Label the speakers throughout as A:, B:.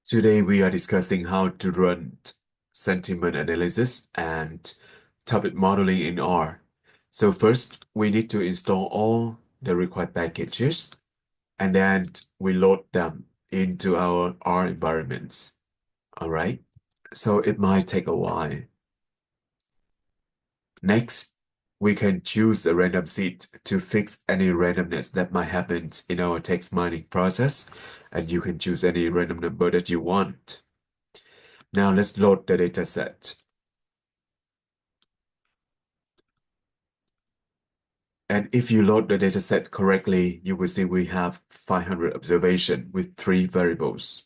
A: Today we are discussing how to run sentiment analysis and topic modeling in R. So first, we need to install all the required packages, and then we load them into our R environments. All right. So it might take a while. Next, we can choose a random seed to fix any randomness that might happen in our text mining process, and you can choose any random number that you want. Now let's load the data set. And if you load the data set correctly, you will see we have 500 observation with 3 variables.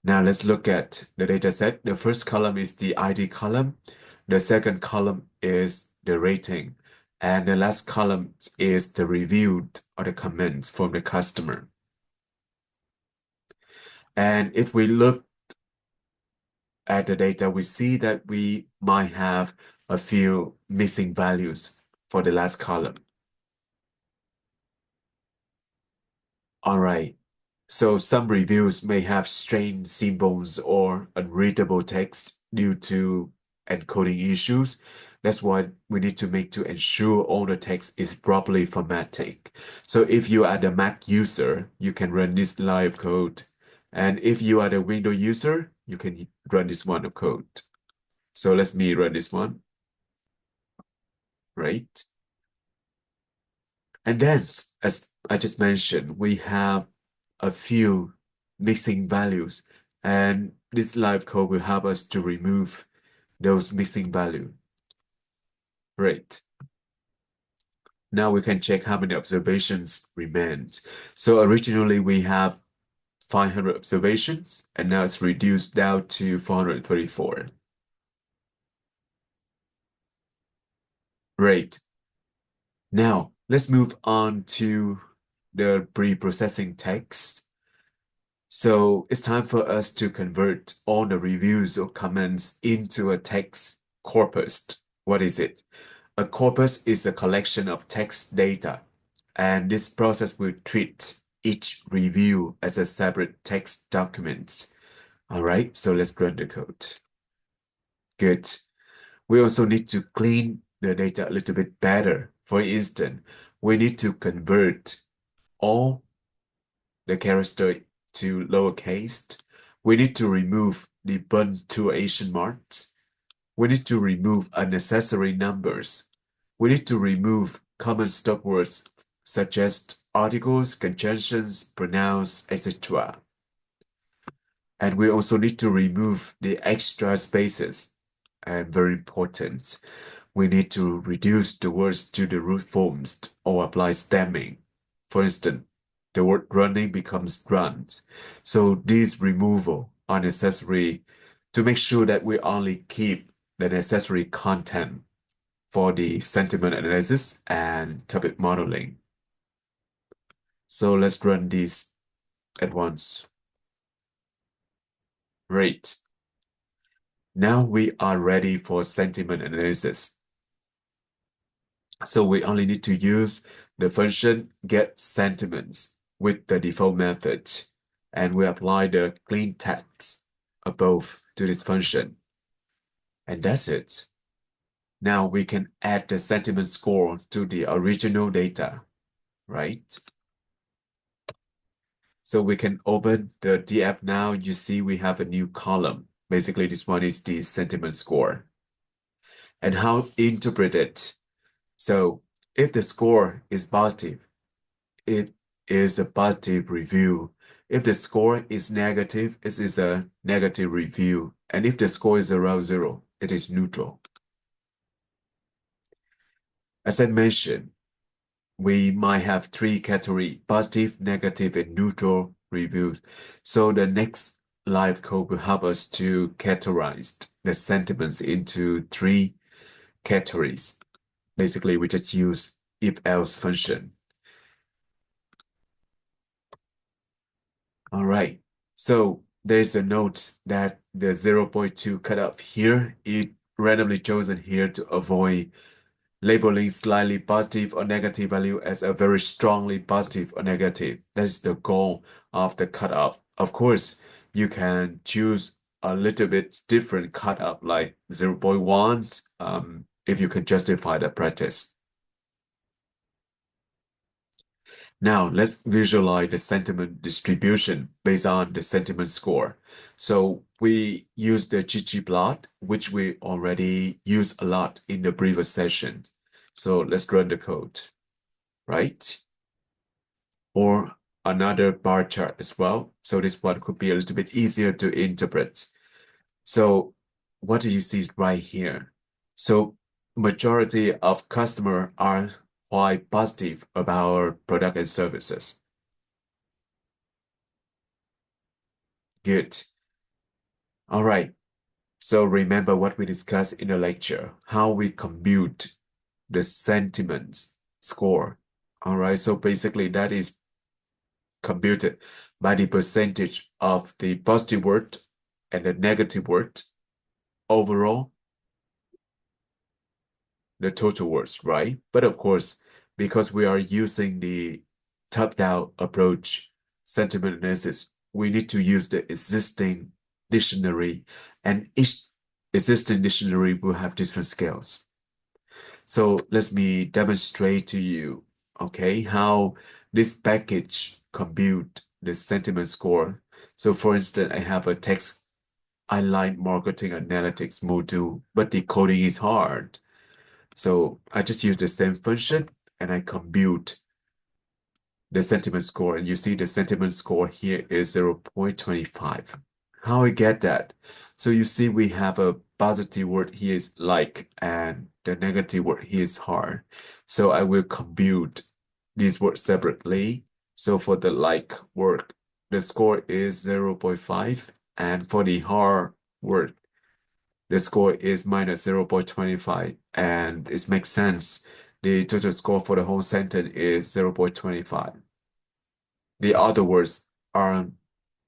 A: Now let's look at the data set. The first column is the ID column. The second column is the rating. And the last column is the reviewed or the comments from the customer. And if we look at the data, we see that we might have a few missing values for the last column. All right. So some reviews may have strange symbols or unreadable text due to encoding issues. That's what we need to make to ensure all the text is properly formatted. So if you are the Mac user, you can run this line of code. And if you are the Windows user, you can run this one of code. So let me run this one, right? And then, as I just mentioned, we have a few missing values, and this live code will help us to remove those missing value. Right. Now we can check how many observations remains. So originally we have 500 observations, and now it's reduced down to 434. Right. Now let's move on to the pre-processing text. So it's time for us to convert all the reviews or comments into a text corpus. What is it? A corpus is a collection of text data, and this process will treat each review as a separate text document. All right, so let's run the code. Good. We also need to clean the data a little bit better. For instance, we need to convert all the character to lowercase. We need to remove the punctuation marks. We need to remove unnecessary numbers. We need to remove common stop words such as articles, conjunctions, pronouns, etc. And we also need to remove the extra spaces. And very important, we need to reduce the words to the root forms or apply stemming. For instance, the word running becomes runs. So these removal are necessary to make sure that we only keep the necessary content for the sentiment analysis and topic modeling. So let's run these at once. Great. Now we are ready for sentiment analysis. So we only need to use the function get sentiments with the default method, and we apply the clean text above to this function. And that's it. Now we can add the sentiment score to the original data, right? So we can open the DF now. You see we have a new column. Basically, this one is the sentiment score. And how interpret it? So if the score is positive, it is a positive review. If the score is negative, it is a negative review. And if the score is around 0, it is neutral. As I mentioned, we might have 3 categories: positive, negative, and neutral reviews. So the next live code will help us to categorize the sentiments into 3 categories. Basically, we just use if-else function. All right. So there's a note that the 0.2 cutoff here is randomly chosen here to avoid labeling slightly positive or negative value as a very strongly positive or negative. That's the goal of the cutoff. Of course, You can choose a little bit different cutoff, like 0.1, if you can justify the practice. Now let's visualize the sentiment distribution based on the sentiment score. So we use the ggplot, which we already used a lot in the previous sessions. So let's run the code, right? Or another bar chart as well. So this one could be a little bit easier to interpret. So what do you see right here? So majority of customers are quite positive about our product and services. Good. All right. So remember what we discussed in the lecture, how we compute the sentiment score. All right. So basically that is computed by the percentage of the positive word and the negative word overall, the total words, right? But of course, because we are using the top-down approach, sentiment analysis, we need to use the existing dictionary, and each existing dictionary will have different scales. So let me demonstrate to you, okay, how this package compute the sentiment score. So for instance, I have a text inline marketing analytics module, but the coding is hard. So I just use the same function and I compute the sentiment score. And you see the sentiment score here is 0.25. How I get that? So you see we have a positive word here is like, and the negative word here is hard. So I will compute these words separately. So for the like word, the score is 0.5. And for the hard word, the score is minus 0.25, and it makes sense. The total score for the whole sentence is 0.25. The other words are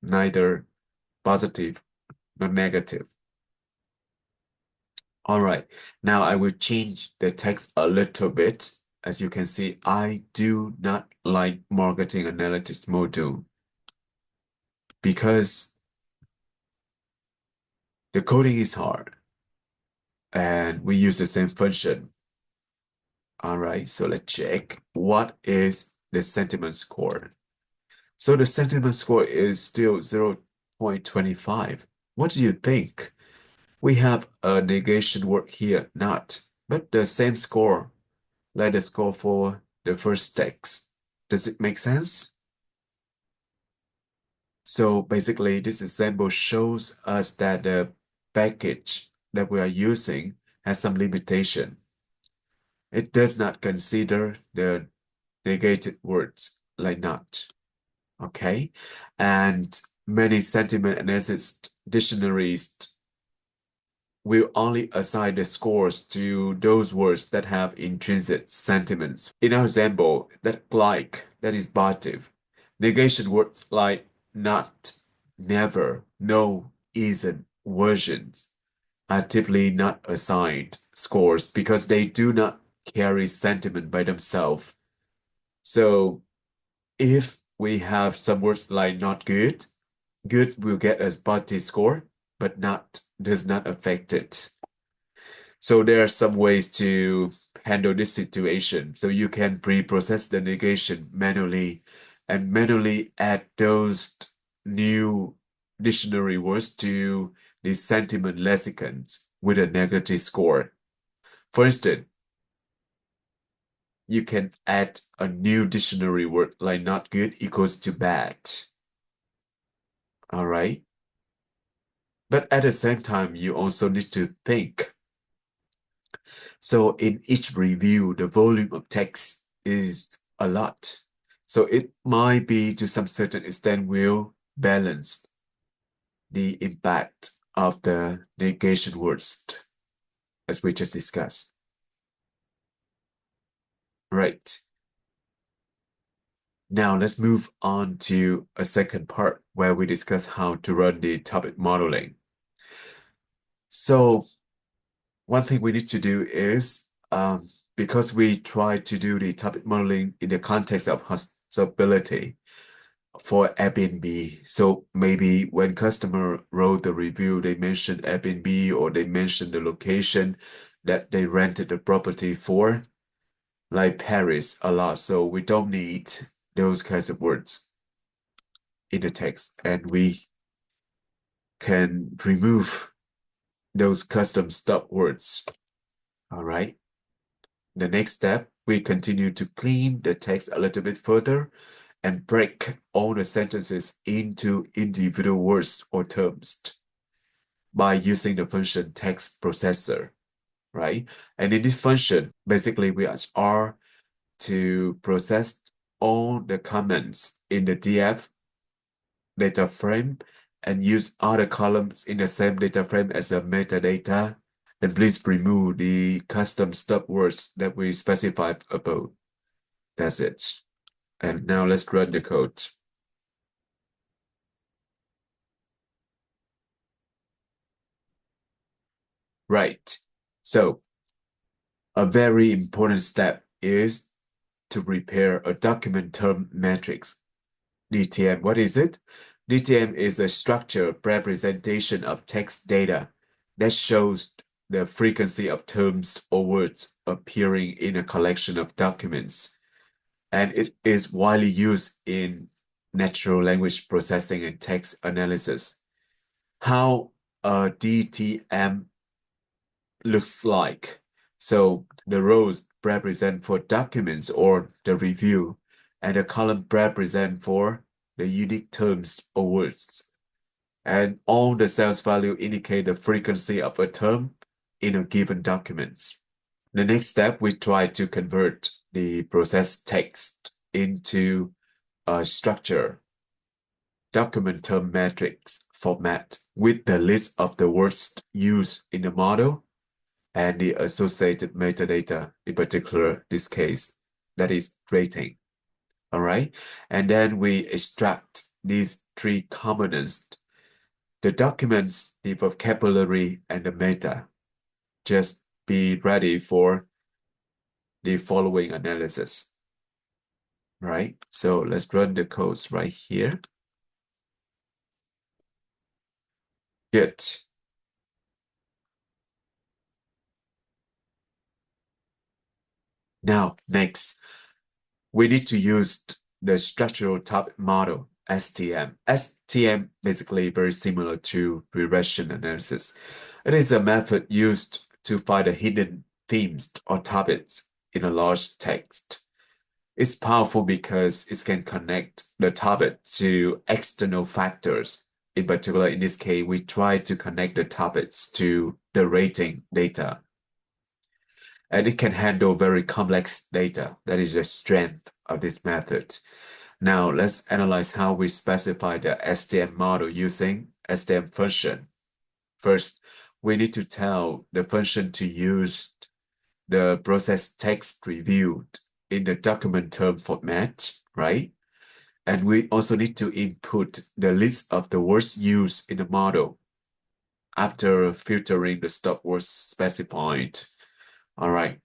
A: neither positive nor negative. All right, now I will change the text a little bit. As you can see, I do not like marketing analytics module because the coding is hard and we use the same function. All right, so let's check what is the sentiment score. So the sentiment score is still 0.25. What do you think? We have a negation word here, not, but the same score, like the score for the first text. Does it make sense? So basically, this example shows us that the package that we are using has some limitation. It does not consider the negated words like not. Okay. And many sentiment analysis dictionaries will only assign the scores to those words that have intrinsic sentiments. In our example, that like, that is positive. Negation words like not, never, no, isn't, versions are typically not assigned scores because they do not carry sentiment by themselves. So if we have some words like not good, good will get a positive score, but not does not affect it. So there are some ways to handle this situation. So you can pre-process the negation manually and manually add those new dictionary words to the sentiment lexicons with a negative score. For instance, you can add a new dictionary word like not good equals to bad. All right. But at the same time, you also need to think. So in each review, the volume of text is a lot. So it might be to some certain extent will balance the impact of the negation words as we just discussed. Right. Now let's move on to a second part where we discuss how to run the topic modeling. So one thing we need to do is, because we try to do the topic modeling in the context of hostability, for Airbnb. So maybe when customer wrote the review, they mentioned Airbnb or they mentioned the location that they rented the property for, like Paris a lot. So we don't need those kinds of words in the text, and we can remove those custom stop words. All right. The next step, we continue to clean the text a little bit further and break all the sentences into individual words or terms by using the function text processor, right? And in this function, basically we are to process all the comments in the DF data frame and use other columns in the same data frame as a metadata. And please remove the custom stop words that we specified above. That's it. And now let's run the code. Right. So a very important step is to prepare a document term matrix. DTM, what is it? DTM is a structured representation of text data that shows the frequency of terms or words appearing in a collection of documents. And it is widely used in natural language processing and text analysis. How a DTM looks like. So the rows represent for documents or the review, and the column represent for the unique terms or words. And all the cells value indicate the frequency of a term in a given document. The next step, we try to convert the processed text into a structure document term matrix format with the list of the words used in the model and the associated metadata, in particular, this case, that is rating. All right. And then we extract these three components, the documents, the vocabulary, and the meta. Just be ready for the following analysis. Right. So let's run the codes right here. Good. Now, next, we need to use the structural topic model, STM. STM basically very similar to regression analysis. It is a method used to find the hidden themes or topics in a large text. It's powerful because it can connect the topic to external factors. In particular, in this case, we try to connect the topics to the rating data, and it can handle very complex data. That is the strength of this method. Now let's analyze how we specify the STM model using STM function. First, we need to tell the function to use the process text reviewed in the document term format, right? And we also need to input the list of the words used in the model after filtering the stop words specified. All right.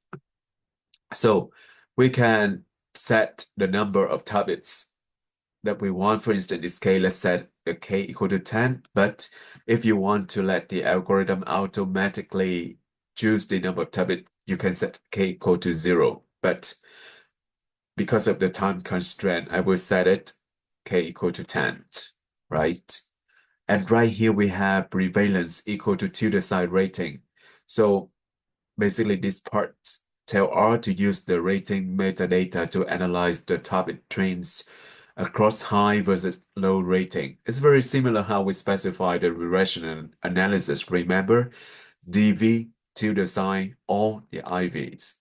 A: So we can set the number of topics that we want. For instance, in this case, let's set the k equal to 10. But if you want to let the algorithm automatically choose the number of topics, you can set k equal to 0. But because of the time constraint, I will set it k equal to 10, right? And right here we have prevalence equal to tilde sign rating. So basically this part tell R to use the rating metadata to analyze the topic trends across high versus low rating. It's very similar how we specify the regression analysis. Remember, DV, tilde sign, all the IVs.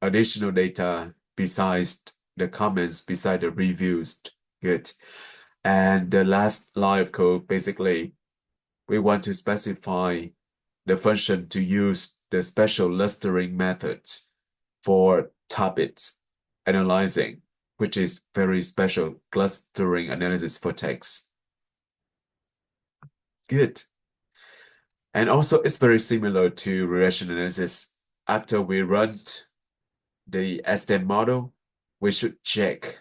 A: Additional data besides the comments, beside the reviews. Good. And the last line of code, basically, we want to specify the function to use the special clustering method for topics analyzing, which is very special clustering analysis for text. Good. And also, it's very similar to regression analysis. After we run the STM model, we should check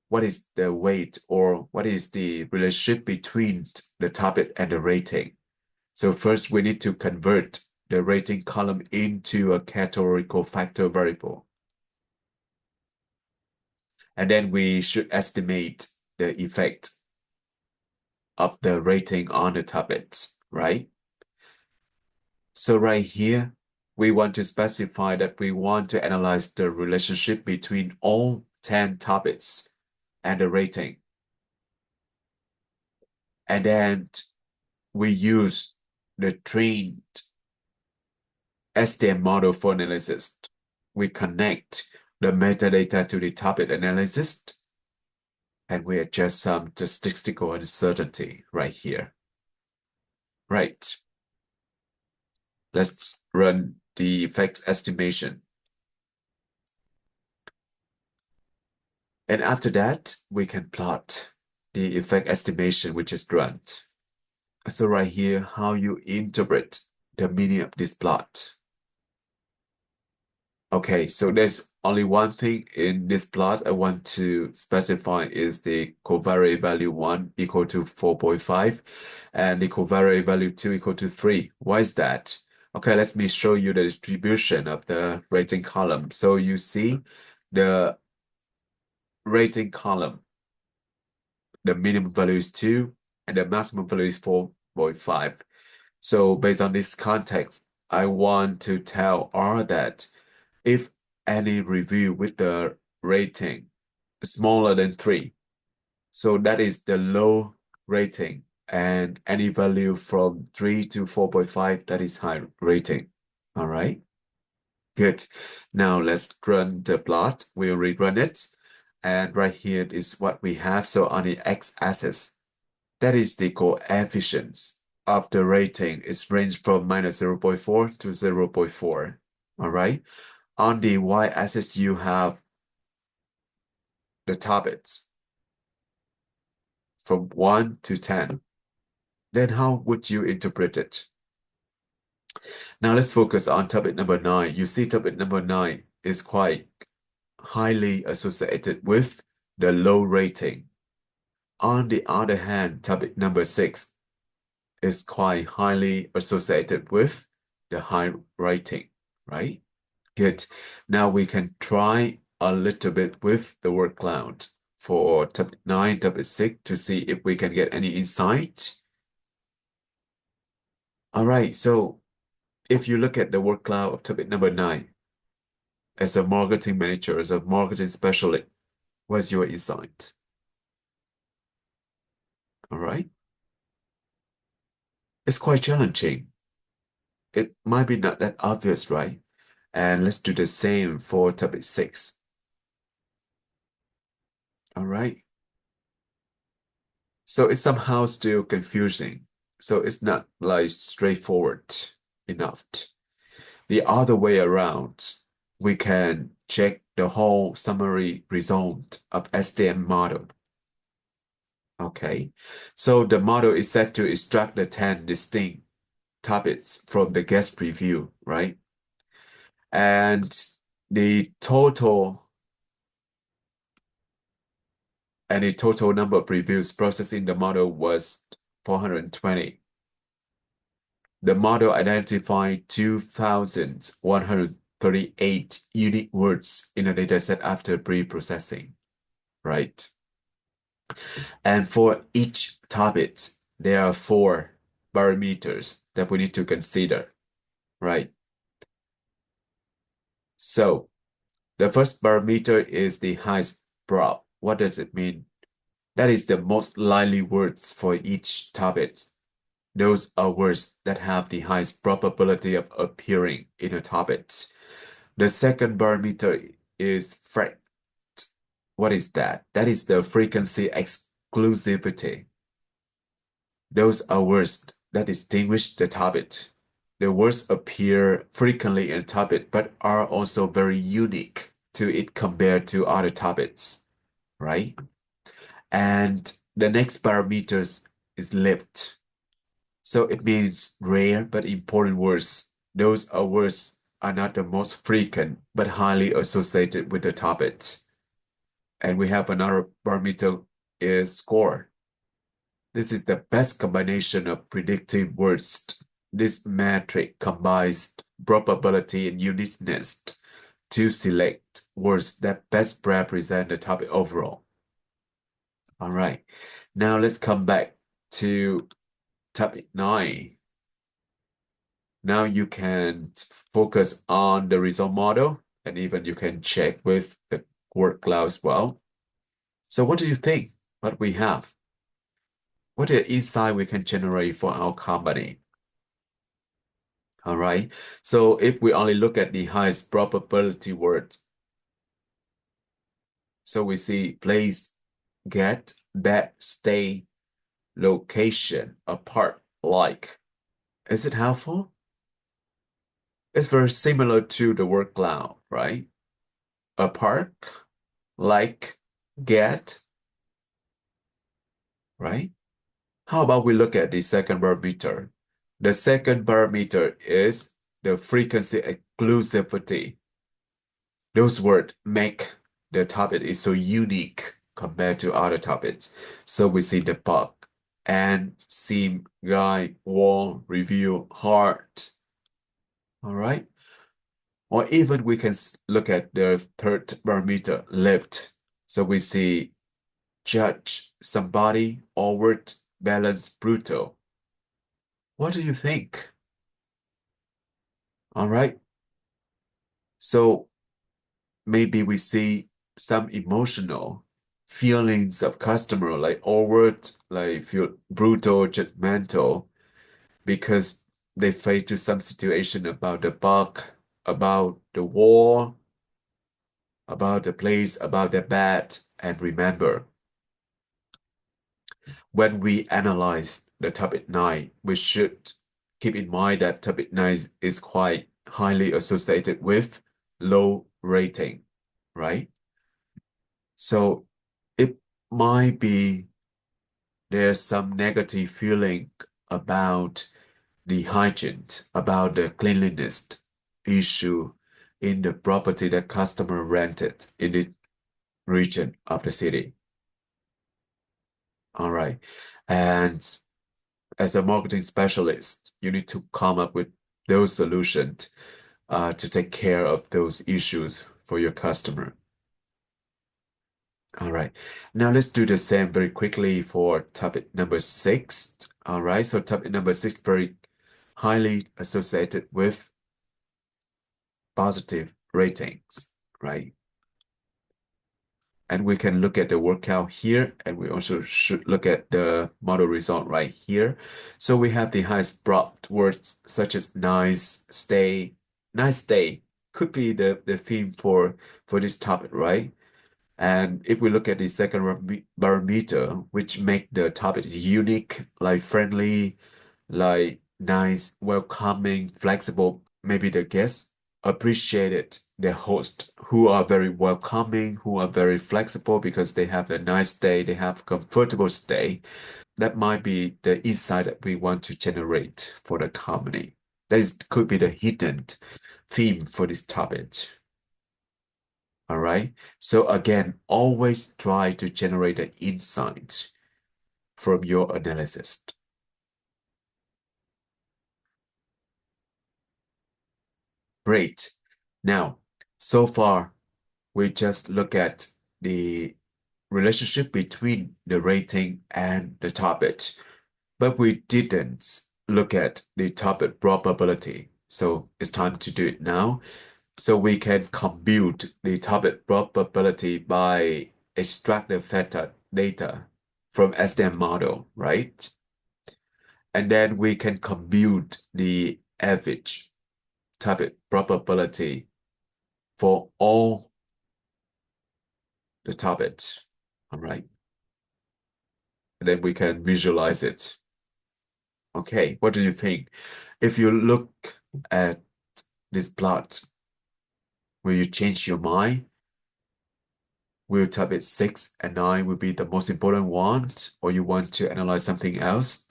A: what is the weight or what is the relationship between the topic and the rating. So first we need to convert the rating column into a categorical factor variable. And then we should estimate the effect of the rating on the topics, right? So right here, we want to specify that we want to analyze the relationship between all 10 topics and the rating. And then we use the trained STM model for analysis. We connect the metadata to the topic analysis, and we adjust some statistical uncertainty right here. Right. Let's run the effects estimation. And after that, we can plot the effect estimation which is run. So right here, how you interpret the meaning of this plot. Okay, so there's only one thing in this plot I want to specify is the covariate value 1 equal to 4.5 and the covariate value 2 equal to 3. Why is that? Okay, let me show you the distribution of the rating column. So you see the rating column, the minimum value is 2 and the maximum value is 4.5. So based on this context, I want to tell R that if any review with the rating smaller than 3, so that is the low rating, and any value from 3 to 4.5, that is high rating. All right, good. Now let's run the plot. We'll rerun it. And right here is what we have. So on the x-axis, that is the coefficients of the rating. It's ranged from minus 0.4 to 0.4. All right. On the y-axis, you have the topics from 1 to 10. Then how would you interpret it? Now let's focus on topic number 9. You see topic number 9 is quite highly associated with the low rating. On the other hand, topic number 6 is quite highly associated with the high rating, right? Good. Now we can try a little bit with the word cloud for topic 9, topic 6 to see if we can get any insight. All right, so if you look at the word cloud of topic number 9, as a marketing manager, as a marketing specialist, what's your insight? All right. It's quite challenging. It might be not that obvious, right? And let's do the same for topic 6. All right. So it's somehow still confusing. So it's not like straightforward enough. The other way around, we can check the whole summary result of STM model. Okay, so the model is set to extract the 10 distinct topics from the guest review, right? And the total number of reviews processed in the model was 420. The model identified 2,138 unique words in the dataset after pre-processing, right? And for each topic, there are 4 parameters that we need to consider, right? So the first parameter is the highest prob. What does it mean? That is the most likely words for each topic. Those are words that have the highest probability of appearing in a topic. The second parameter is FRET. What is that? That is the frequency exclusivity. Those are words that distinguish the topic. The words appear frequently in a topic, but are also very unique to it compared to other topics, right? And the next parameters is lived. So it means rare but important words. Those are words are not the most frequent, but highly associated with the topic. and we have another parameter is score. This is the best combination of predictive words. This metric combines probability and uniqueness to select words that best represent the topic overall. All right, now let's come back to topic 9. Now you can focus on the result model, and even you can check with the word cloud as well. So what do you think? What we have? What is the insight we can generate for our company? All right. So if we only look at the highest probability words, so we see place, get, bet, stay, location, apart, like. Is it helpful? It's very similar to the word cloud, right? Apart, like, get, right? How about we look at the second parameter? The second parameter is the frequency exclusivity. Those words make the topic is so unique compared to other topics. So we see the bug, and, seem, guide, wall, review, heart. All right. Or even we can look at the third parameter, lift. So we see judge, somebody, awkward, balance, brutal. What do you think? All right. So maybe we see some emotional feelings of customer like awkward, like feel brutal, judgmental, because they face to some situation about the bug, about the war, about the place, about the bad. And remember, when we analyze the topic 9, we should keep in mind that topic 9 is quite highly associated with low rating, right? So it might be there's some negative feeling about the hygiene, about the cleanliness issue in the property that customer rented in this region of the city. All right. And as a marketing specialist, you need to come up with those solutions to take care of those issues for your customer. All right. Now let's do the same very quickly for topic number 6. All right. So topic number 6 very highly associated with positive ratings, right? And we can look at the workout here, and we also should look at the model result right here. So we have the highest brought words such as nice, stay, nice day could be the theme for this topic, right? And if we look at the second barometer, which make the topic unique, like friendly, like nice, welcoming, flexible, maybe the guests appreciated the host who are very welcoming, who are very flexible because they have a nice day, they have comfortable stay. That might be the insight that we want to generate for the company. That could be the hidden theme for this topic. All right. So again, always try to generate the insight from your analysis. Great. Now, so far, we just look at the relationship between the rating and the topic, but we didn't look at the topic probability. So it's time to do it now. So we can compute the topic probability by extract the factor data from SDM model, right? And then we can compute the average topic probability for all the topics, all right? And then we can visualize it. Okay, what do you think? If you look at this plot, will you change your mind? Will topic 6 and 9 will be the most important ones, or you want to analyze something else?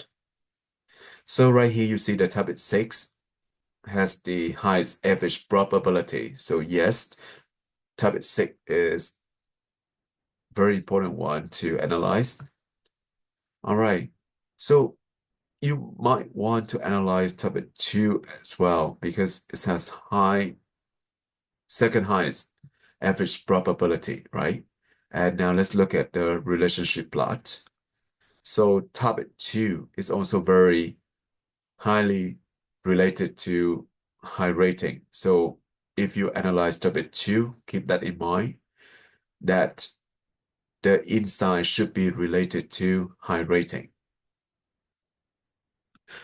A: So right here, you see the topic 6 has the highest average probability. So yes, topic 6 is very important one to analyze. All right. So you might want to analyze topic two as well because it has second highest average probability, right? And now let's look at the relationship plot. So topic two is also very highly related to high rating. So if you analyze topic two, keep that in mind that the insight should be related to high rating.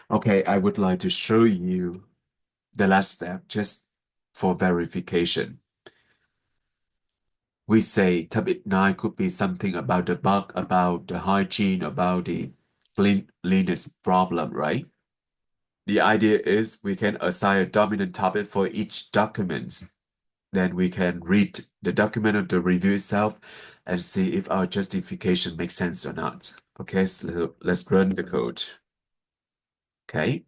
A: Okay, I would like to show you the last step just for verification. We say topic 9 could be something about the bug, about the hygiene, about the cleanliness problem, right? The idea is we can assign a dominant topic for each document. Then we can read the document of the review itself and see if our justification makes sense or not. Okay, so let's run the code. Okay,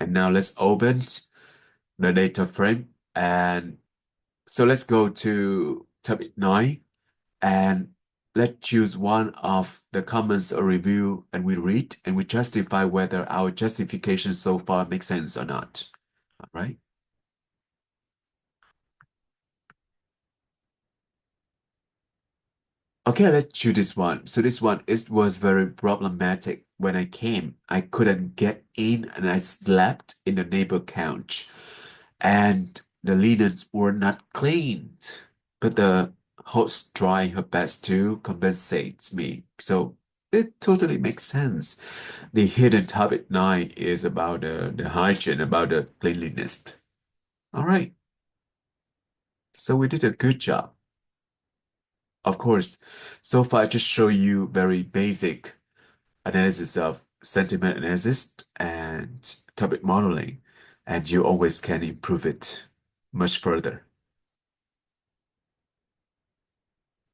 A: and now let's open the data frame. And so let's go to topic 9 and let's choose one of the comments or review and we read and we justify whether our justification so far makes sense or not. All right. Okay, let's choose this one. So this one it was very problematic. When I came, I couldn't get in and I slept in the neighbor couch. And the linens were not cleaned. But the host trying her best to compensate me. So it totally makes sense. The hidden topic 9 is about the hygiene, about the cleanliness. All right. So we did a good job. Of course, so far I just show you very basic analysis of sentiment analysis and topic modeling, and you always can improve it much further.